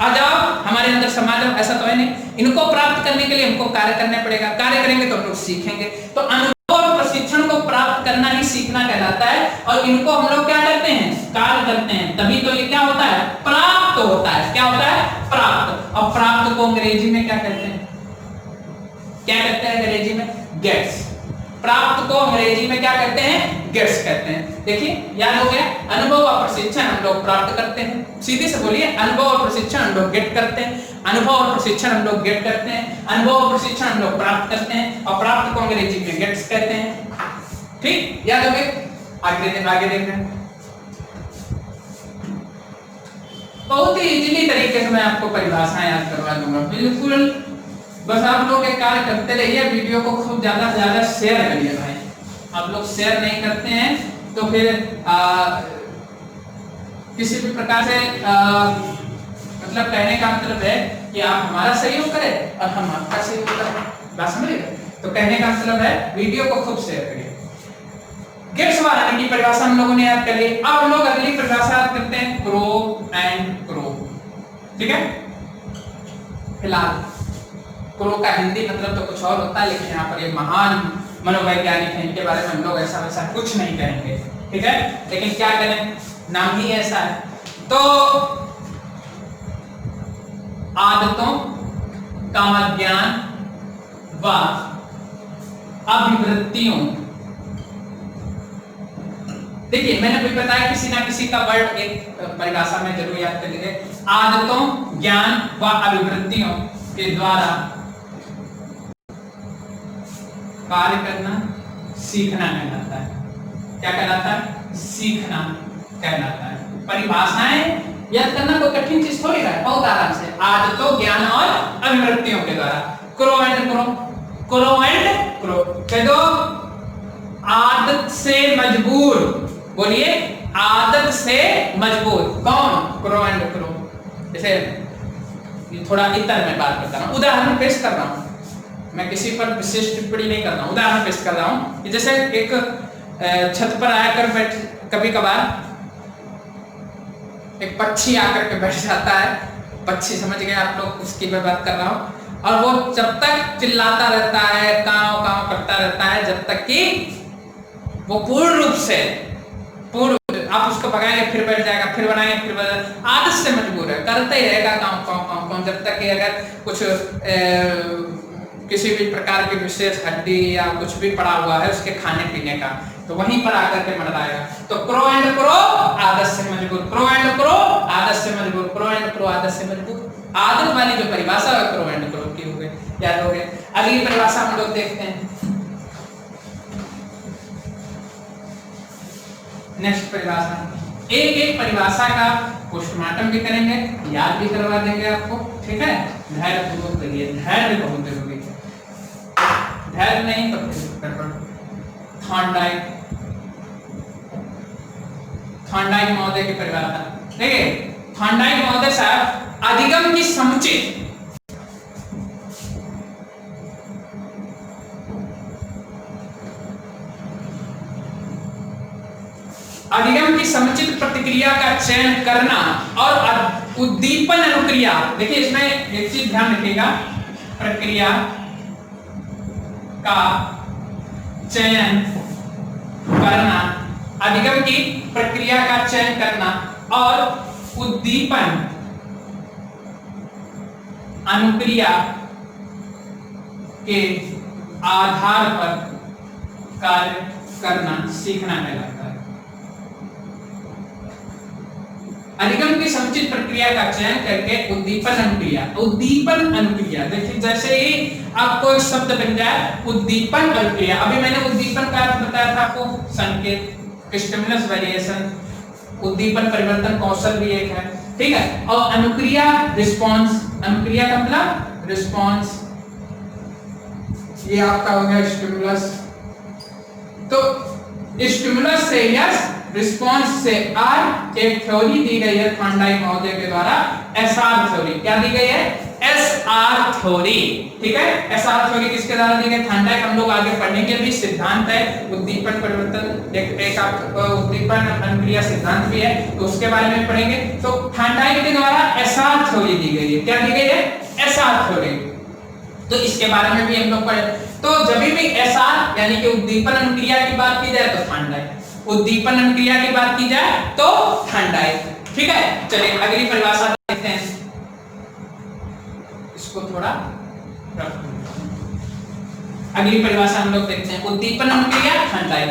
आ जाओ हमारे अंदर समा जाओ, ऐसा तो है नहीं। इनको प्राप्त करने के लिए हमको कार्य करना पड़ेगा, कार्य करेंगे तो हम लोग सीखेंगे। तो अनुभव और प्रशिक्षण को प्राप्त करना ही सीखना कहलाता है, और इनको हम लोग क्या करते हैं, कार्य करते हैं, तभी तो ये क्या होता है, प्राप्त होता है। क्या होता है, प्राप्त। और प्राप्त को अंग्रेजी में क्या कहते हैं, क्या कहते हैं अंग्रेजी में, गेट्स। प्राप्त को अंग्रेजी में क्या कहते हैं, गेट्स कहते हैं। देखिए याद हो गया, अनुभव और प्रशिक्षण हम लोग प्राप्त करते हैं, सीधे से बोलिए अनुभव और प्रशिक्षण हम लोग गेट करते हैं, अनुभव और प्रशिक्षण हम लोग गेट करते हैं, अनुभव और प्रशिक्षण हम लोग प्राप्त करते हैं, और प्राप्त को अंग्रेजी में गेट्स कहते हैं। ठीक, याद हो गया। आगे देखते हैं, बहुत ही इजीली तरीके से मैं आपको परिभाषाएं याद करवा दूंगा, बिल्कुल। बस आप लोग एक कार्य करते रहिए, वीडियो को खूब ज्यादा से ज्यादा शेयर करिए भाई। आप लोग शेयर नहीं करते हैं तो फिर किसी भी प्रकार से मतलब कहने का मतलब है कि आप हमारा सहयोग करें और हम आपका सहयोग करें, बात समझिए। तो कहने का मतलब है वीडियो को खूब शेयर करिए। गेट्स व अन्य की परिभाषा हम लोगों ने याद कर ली। अब हम लोग अगली परिभाषा याद करते हैं, क्रो एंड क्रो। ठीक है, फिलहाल क्रो का हिंदी मतलब तो कुछ और होता है, लेकिन यहाँ पर ये महान मनोवैज्ञानिक है, इनके बारे में हम लोग ऐसा वैसा कुछ नहीं कहेंगे, ठीक है। लेकिन क्या करें, नाम ही ऐसा है। तो आदतों का ज्ञान व अभिवृत्तियों, देखिए मैंने भी बताया किसी ना किसी का वर्ड एक परिभाषा में जरूर याद कर लीजिए। आदतों, ज्ञान व अभिवृत्तियों के द्वारा कार्य करना सीखना कहलाता है। क्या कहलाता है, सीखना कहलाता है। परिभाषाएं याद करना कोई कठिन चीज थोड़ी है, बहुत आराम से। आदतों, ज्ञान और अभिवृत्तियों के द्वारा, crow and crow, crow and crow कह दो। आदत से मजबूर, बोलिए आदत से मजबूर, कौन, क्रो एंड क्रो। जैसे थोड़ा इतर में बात करता हूं, उदाहरण पेश कर रहा हूं, मैं किसी पर विशेष टिप्पणी नहीं कर रहा हूं, उदाहरण पेश कर रहा हूं कि जैसे एक छत पर आकर बैठ, कभी कभार एक पक्षी आकर के बैठ जाता है, पक्षी समझ गए आप लोग, उसकी मैं बात कर रहा हूं, और वो जब तक चिल्लाता रहता है, कांव कांव करता रहता है, जब तक कि वो पूर्ण रूप से आप उसको भगाएंगे फिर बैठ जाएगा, फिर बनाएंगे फिर बैठ जाएगा, आदत से मजबूर है, करता ही रहेगा कांव कांव कांव कांव, जब तक कि अगर कुछ किसी भी प्रकार की विशेष हड्डी या कुछ भी पड़ा हुआ है उसके खाने पीने का, तो वहीं पर आकर के मंडराएगा। तो क्रो एंड क्रो आदत से मजबूर, क्रो एंड क्रो आदत से मजबूर, क्रो एंड क्रो आदत से मजबूर। आदत वाली जो परिभाषा है क्रो एंड क्रो की हो गई, याद हो गए। अगली परिभाषा हम लोग देखते हैं। नेक्स्ट परिभाषा, एक एक परिभाषा का पोस्टमार्टम भी करेंगे, याद भी करवा देंगे आपको, ठीक है। धैर्य पूर्वक करिए, धैर्य बहुत जरूरी है, धैर्य नहीं तो फिर गड़बड़। थॉर्नडाइक महोदय की परिभाषा देखिए। थॉर्नडाइक महोदय साहब अधिगम की समुचित प्रतिक्रिया का चयन करना और उद्दीपन अनुक्रिया, देखिए इसमें एक चीज ध्यान रखिएगा, प्रक्रिया का चयन करना, अधिगम की प्रक्रिया का चयन करना और उद्दीपन अनुक्रिया के आधार पर कार्य करना सीखना कहलाता है। अधिगम की समुचित प्रक्रिया का चयन करके उद्दीपन अनुक्रिया देखिए, जैसे ही आपको एक शब्द बन जाए उद्दीपन अनुक्रिया, अभी मैंने उद्दीपन का अर्थ बताया था आपको, संकेत, स्टिमुलस वेरिएशन, उद्दीपन परिवर्तन कौशल भी एक है, ठीक है। और अनुक्रिया रिस्पांस, अनुक्रिया का मतलब रिस्पांस, ये आपका हो गया स्टिमुलस। तो स्टिमुलस से यस, रिस्पांस से आर, एक थ्योरी दी गई है थॉर्नडाइक महोदय के द्वारा, एसआर थ्योरी। क्या दी गई है? एसआर थ्योरी, ठीक है। एसआर थ्योरी किसके द्वारा दी गई? थॉर्नडाइक। हम लोग आगे पढ़ेंगे भी, सिद्धांत है उद्दीपन परिवर्तन, एक आपका उद्दीपन अनुक्रिया सिद्धांत भी है, तो उसके बारे में पढ़ेंगे। तो थॉर्नडाइक के द्वारा एसआर थ्योरी दी गई है। क्या दी गई है? SR theory. तो इसके बारे में भी हम लोग पढ़े। तो जब भी एसआर यानी कि उद्दीपन अनुक्रिया की बात की जाए तो थॉर्नडाइक, उद्दीपन अनुक्रिया की बात की जाए तो थॉर्नडाइक, ठीक है। चलिए अगली परिभाषा देखते हैं, इसको थोड़ा अगली परिभाषा हम लोग देखते हैं। उद्दीपन अनुक्रिया थॉर्नडाइक,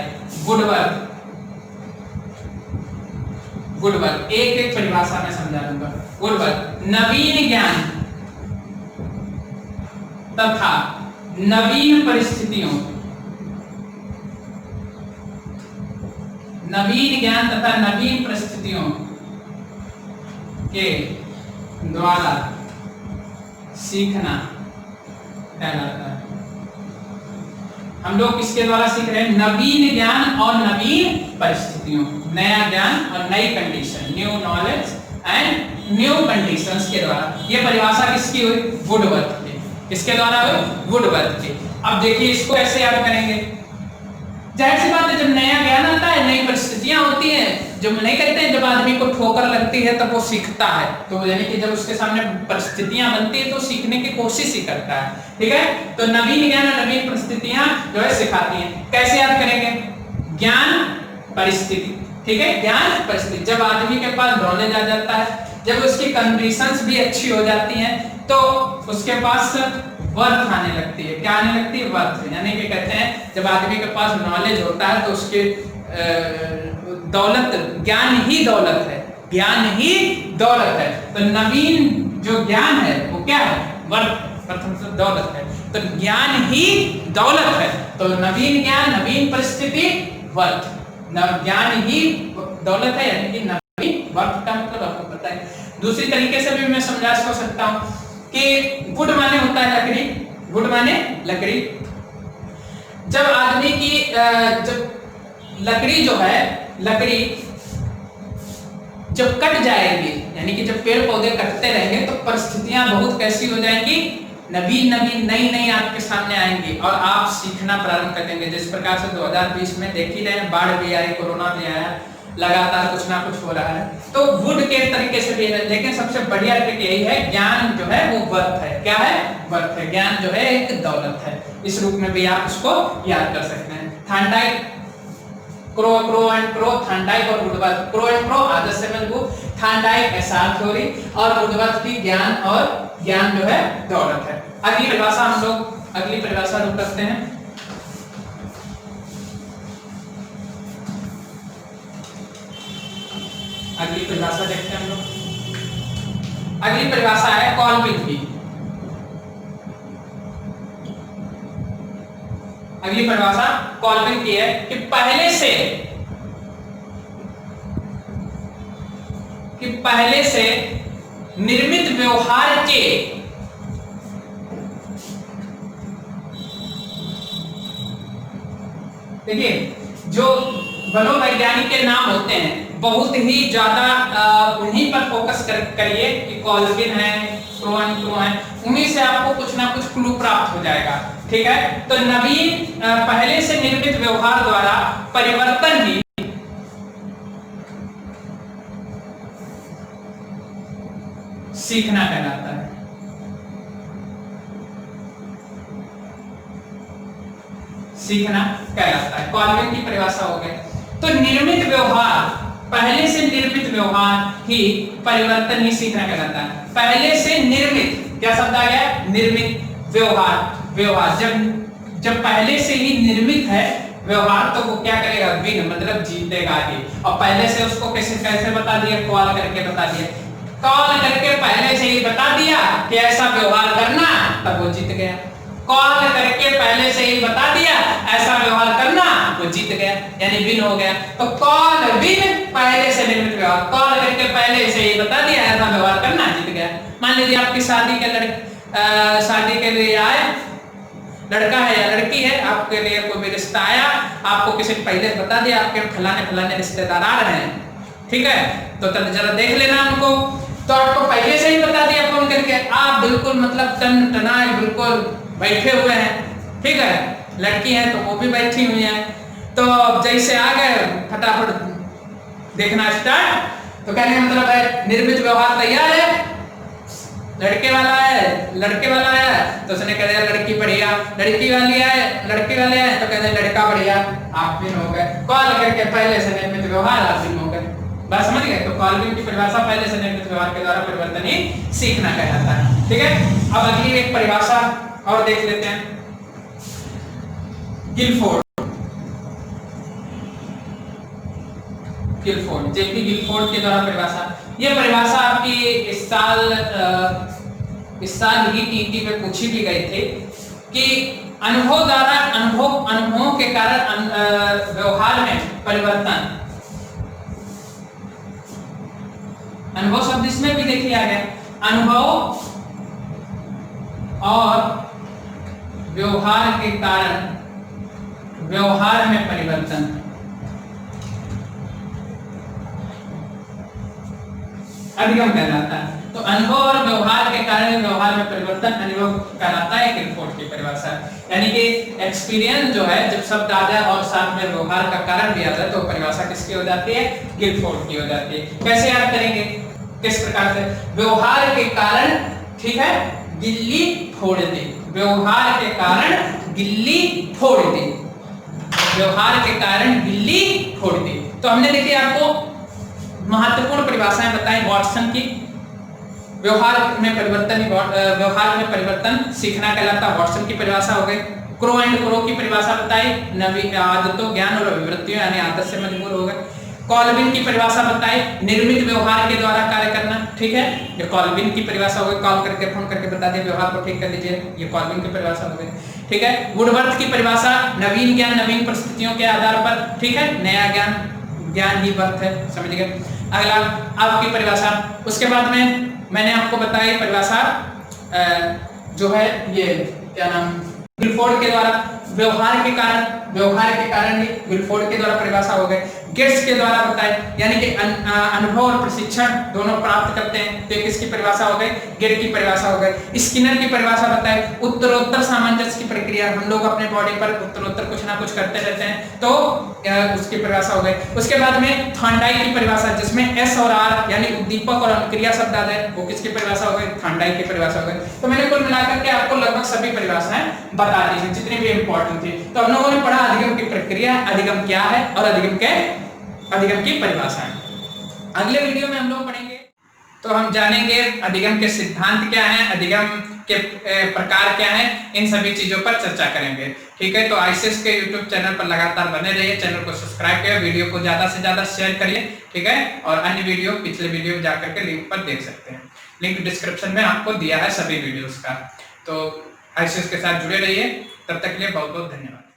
वुडवर्ड, एक एक परिभाषा में समझा दूंगा। वुडवर्ड, नवीन ज्ञान तथा नवीन परिस्थितियों, नवीन ज्ञान तथा नवीन परिस्थितियों के द्वारा सीखना कहलाता है। हम लोग किसके द्वारा सीख रहे हैं? नवीन ज्ञान और नवीन परिस्थितियों, नया ज्ञान और नई condition, new knowledge and new conditions के द्वारा। ये परिभाषा किसकी हुई? वुडवर्थ की। किसके द्वारा हुई? वुडवर्थ की। अब देखिए इसको कैसे याद करेंगे। जाहिर सी बात है, जब नया ज्ञान आता है, नई परिस्थितियां होती हैं, जब नहीं कहते हैं जब आदमी को ठोकर लगती है तब वो सीखता है, तो यानी कि जब उसके सामने परिस्थितियां बनती है तो सीखने की कोशिश ही करता है, ठीक है। तो नवीन ज्ञान और नवीन परिस्थितियां जो है सिखाती हैं। कैसे याद करेंगे? ज्ञान परिस्थिति, ठीक है। ज्ञान परिस्थिति, जब आदमी के पास नॉलेज आ जाता है, जब उसकी कंडीशंस भी अच्छी हो जाती हैं, तो उसके पास वर्थ आने लगती है। क्या आने लगती है? वर्थ। यानी कि कहते हैं जब आदमी के पास नॉलेज होता है तो उसके दौलत, ज्ञान ही दौलत है, ज्ञान ही दौलत है। तो नवीन जो ज्ञान है वो क्या है? वर्थ, प्रथम से दौलत है। तो ज्ञान ही दौलत है, तो नवीन ज्ञान, नवीन परिस्थिति, वर्थ। ज्ञान ही दौलत है यानी कि नवीन वर्थ का मतलब आपको पता है। दूसरी तरीके से भी मैं समझा सकता हूं कि वुड माने होता है लकड़ी, वुड माने लकड़ी। जब आदमी की जब लकड़ी जो है, लकड़ी जब कट जाएगी, यानी कि जब पेड़ पौधे कटते रहेंगे तो परिस्थितियां बहुत कैसी हो जाएंगी? नवीन नवीन, नई नई आपके सामने आएंगी और आप सीखना प्रारंभ कर देंगे। जिस प्रकार से 2020 में देख ही रहे हैं, बाढ़ भी आई, कोरोना भी आया, लगातार कुछ ना कुछ हो रहा है। तो वुड के तरीके से भी है, लेकिन सबसे बढ़िया ट्रिक यही है, ज्ञान जो है वो वर्थ है। क्या है? वर्थ है। ज्ञान जो है एक दौलत है। इस रूप में भी आप उसको याद कर सकते हैं। Thorndike, crow and crow, Thorndike और वुडवर्थ। क्रो एंड क्रो आदत से मजबूत, थॉर्नडाइक एसआर थ्योरी और वुडवर्थ की ज्ञान, और ज्ञान जो है दौलत है। अगली परिभाषा हम लोग, अगली परिभाषा रुक करते हैं। अगली परिभाषा देखते हैं हम लोग। अगली परिभाषा है कॉल्विन की। अगली परिभाषा कॉल्विन की है कि पहले से निर्मित व्यवहार के देखिए जो मनोवैज्ञानिक के नाम होते हैं बहुत ही ज्यादा उन्हीं पर फोकस करिए कि कॉल्विन है, क्रो है, उन्हीं से आपको कुछ ना कुछ क्लू प्राप्त हो जाएगा। ठीक है, तो नवीन पहले से निर्मित व्यवहार द्वारा परिवर्तन ही सीखना कहलाता है। सीखना कहलाता है, कॉल्विन की परिभाषा हो गई। तो निर्मित व्यवहार, पहले से निर्मित व्यवहार ही परिवर्तन ही सीखना कहलाता है। पहले से निर्मित, क्या शब्द आ गया? निर्मित व्यवहार। जब पहले से ही निर्मित है व्यवहार तो वो क्या करेगा? विन मतलब जीतेगा ही। और पहले से उसको कैसे बता दिया? कॉल करके बता दिया। कॉल करके पहले से ही बता दिया कि ऐसा व्यवहार करना, तब वो जीत गया। कॉल करके पहले से ही बता दिया ऐसा व्यवहार करना, वो जीत गया, यानी विन हो गया। तो कॉल विन, पहले से निर्मित व्यवहार, कॉल करके पहले से ही बता दिया ऐसा व्यवहार करना, जीत गया। मान लीजिए आपकी शादी के लिए आए, लड़का है या लड़की है, आपके लिए कोई भी रिश्ता आया, आपको किसी ने पहले बता दिया आपके फलाने रिश्तेदार आ रहे हैं, ठीक है, तो तब जरा देख लेना उनको। तो आपको पहले से ही बता दिया फोन करके, आप बिल्कुल मतलब टनाए बिल्कुल बैठे हुए हैं, ठीक है, लड़की है तो वो भी बैठी हुई है। तो जैसे आ गए फटाफट देखना स्टार्ट, तो कहने का मतलब है निर्मित व्यवहार तैयार है, लड़के वाला है तो उसने कह दिया लड़की बढ़िया, लड़की वाले आए तो कहते लड़का बढ़िया, आप भी हो गए। कॉल करके पहले से निर्मित व्यवहार, आप भी हो गए। बात समझ गए? तो कॉल्विन की परिभाषा पहले से निर्मित व्यवहार के द्वारा परिवर्तन ही सीखना कहलाता है। ठीक है, अब अगली एक परिभाषा और देख लेते हैं, गिलफोर्ड, जेपी गिलफोर्ड के द्वारा परिभाषा। यह परिभाषा आपकी इस साल ही टीटी में पूछी भी गई थी कि अनुभवों के कारण व्यवहार में परिवर्तन। अनुभव शब्द इसमें भी देखिए आ गया, अनुभव और व्यवहार के कारण व्यवहार में परिवर्तन। अधिगम कहलाता है। तो अनुभव और व्यवहार के कारण व्यवहार में परिवर्तन अनुभव कहलाता है, गिलफोर्ड की परिभाषा। यानी कि एक्सपीरियंस जो है, जब शब्द आ जाए और साथ में व्यवहार का कारण भी आ जाए तो परिभाषा किसकी हो जाती है? गिलफोर्ड की हो जाती है। कैसे याद करेंगे? किस प्रकार से? व्यवहार के कारण, ठीक है, गिल्ली फोड़ दे, व्यवहार के कारण गिल्ली फोड़ दे, व्यवहार के कारण गिल्ली फोड़ दे। तो हमने देखिए आपको महत्वपूर्ण परिभाषाएं बताई वॉटसन की, व्यवहार में परिवर्तन सीखना कहलाता, वॉटसन की परिभाषा हो गई। क्रो एंड क्रो की परिभाषा बताई, नवी आदतों, ज्ञान और अभिवृत्तियों यानी आदत से मजबूर हो गए। कॉल्विन की परिभाषा बताई, निर्मित व्यवहार के द्वारा कार्य करना, ठीक है, ये कॉल्विन की परिभाषा हो गई। कॉल करके फोन करके बता दिए व्यवहार को ठीक कर लीजिए, ये कॉल्विन की परिभाषा हो गई। ठीक है, वुडवर्थ की परिभाषा, नवीन ज्ञान नवीन परिस्थितियों के आधार पर, ठीक है, नया ज्ञान ही वर्थ है, समझ गए। अगला आपकी परिभाषा, उसके बाद में मैंने आपको बताई परिभाषा जो है ये क्या नाम, गिलफोर्ड के द्वारा व्यवहार के कारण ही गिलफोर्ड के द्वारा परिभाषा हो गए। गेट्स के द्वारा बताए, यानी कि अनुभव और प्रशिक्षण दोनों प्राप्त करते हैं, तो किसकी परिभाषा हो गई? गेट की परिभाषा हो गई। स्किनर की परिभाषा बताए, उत्तरोत्तर सामंजस्य की प्रक्रिया, हम लोग अपने बॉडी पर उत्तरोत्तर कुछ ना कुछ करते रहते हैं, तो उसकी परिभाषा हो गई। उसके बाद में थॉर्नडाइक की परिभाषा, जिसमें एस और आर यानी उद्दीपक और अनुक्रिया शब्द आ जाए, वो किसकी परिभाषा हो गई? थॉर्नडाइक की परिभाषा हो गई। तो मैंने कुल मिलाकर के आपको लगभग सभी परिभाषाएं बता दी हैं, जितनी भी इंपॉर्टेंट थी। तो हम लोगों ने पढ़ा अधिगम की प्रक्रिया, अधिगम क्या है और अधिगम की परिभाषाएं। अगले वीडियो में हम लोग पढ़ेंगे, तो हम जानेंगे अधिगम के सिद्धांत क्या हैं, अधिगम के प्रकार क्या हैं, इन सभी चीजों पर चर्चा करेंगे। ठीक है, तो आईसीएस के यूट्यूब चैनल पर लगातार बने रहिए, चैनल को सब्सक्राइब करिए, वीडियो को ज्यादा से ज्यादा शेयर करिए। ठीक है, और अन्य वीडियो पिछले वीडियो में जाकर के लिंक पर देख सकते हैं, लिंक डिस्क्रिप्शन में आपको दिया है सभी वीडियोस का। तो आईसीएस के साथ जुड़े रहिए, तब तक के लिए बहुत बहुत धन्यवाद।